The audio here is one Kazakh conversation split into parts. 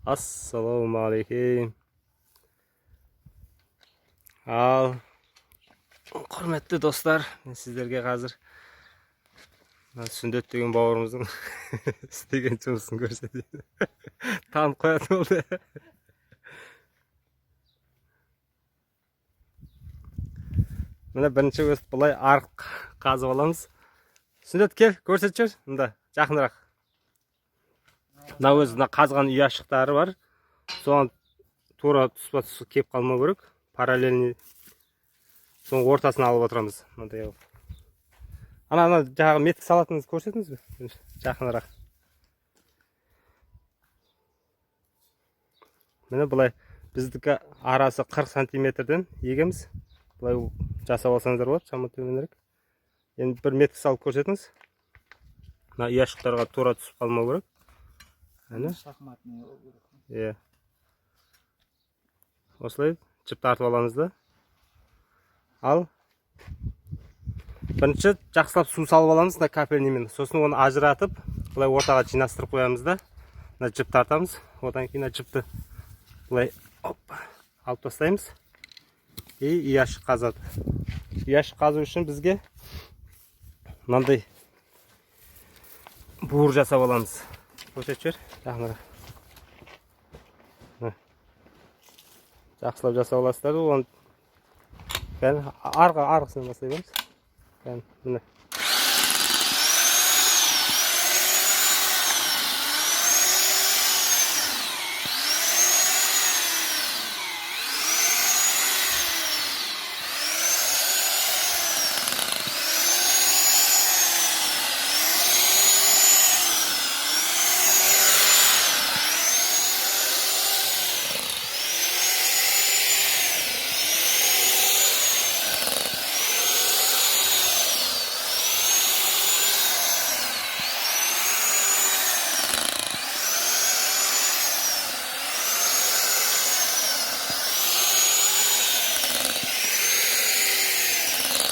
Ассалаумағалейкум. Ал, құрметті достар, мен сіздерге қазір Сүндет деген бауырымыздың істеген жұмысын көрсетейін. Танып қоятын болды. Міне бірінші өстіп бұлай арық қазып аламыз. Сүндет кел, көрсет жүр. Мында жақынырақ. Мына өзі қазған ұяшықтары бар. Соған тура тұспа-тұс кеп қалмау керек. Параллельный. Соның ортасына алып отырамыз. Мындай. Ана жағы метк салатыңызды көрсетіңіз бе? Жақынырақ. Міне бұлай біздікі арасы 40 сантиметрден егеміз. Бұлай жасап алсаңыздар болады, шамы төменірек. Енді бір метк салып көрсетіңіз. Мына ұяшықтарға тура түсіп қалмау керек. Әне? Шахматный ол керек. Иә. Осылай жіп тартып аламыз да. Ал бірінші жақсылап су салып аламыз мына капельнимен. Сосын оны ажыратып, бұлай ортаға жинастырып қоямыз да. Мына жіп тартамыз. Одан кейін жіпті бұлай алып тастаймыз. И ұяшық қазады. Ұяшық қазу үшін бізге мынандай буыр жасап аламыз. Көрсетіп жібер, жақынырақ. Жақсылап жасап аласыздар. Оны арқысынан бастай береміз. Міне.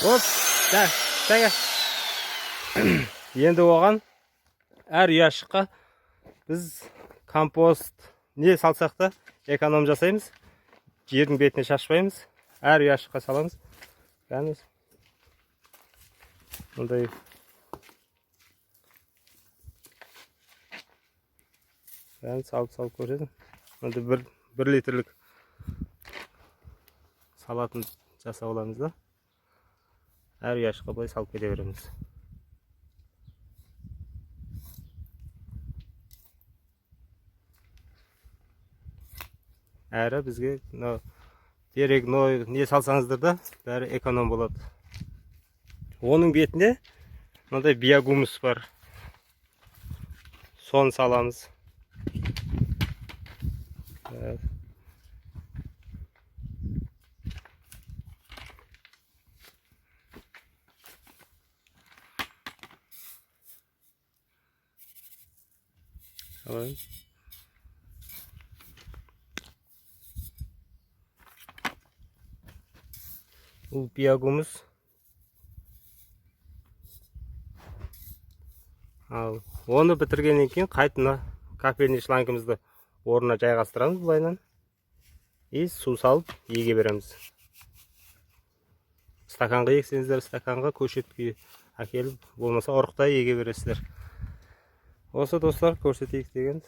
Оп, жайға. Енді оған әр ұяшыққа біз компост не салсақ та эконом жасаймыз. Жердің бетіне шашпаймыз. Әр ұяшыққа саламыз. Қаныз. Мұндай. Салып көрсетім. Мұндай 1 литрлік салатын жасап аламыз да. Әр ұяшыққа бұлай салып кете береміз. Әрі бізге терек, не салсаңыздар да бәрі эконом болады. Оның бетінде мынандай биогумус бар. Соны саламыз. Бұл биогумус. Ал оны бітіргеннен кейін қайтына капельный шлангымызды орнына жайғастырамыз бұлайынан. И су салып еге береміз. Стаканға ексеңіздер, стаканға көшетке әкеліп, болмаса ұрықта еге бересіздер. Осы достар көрсетейік деген.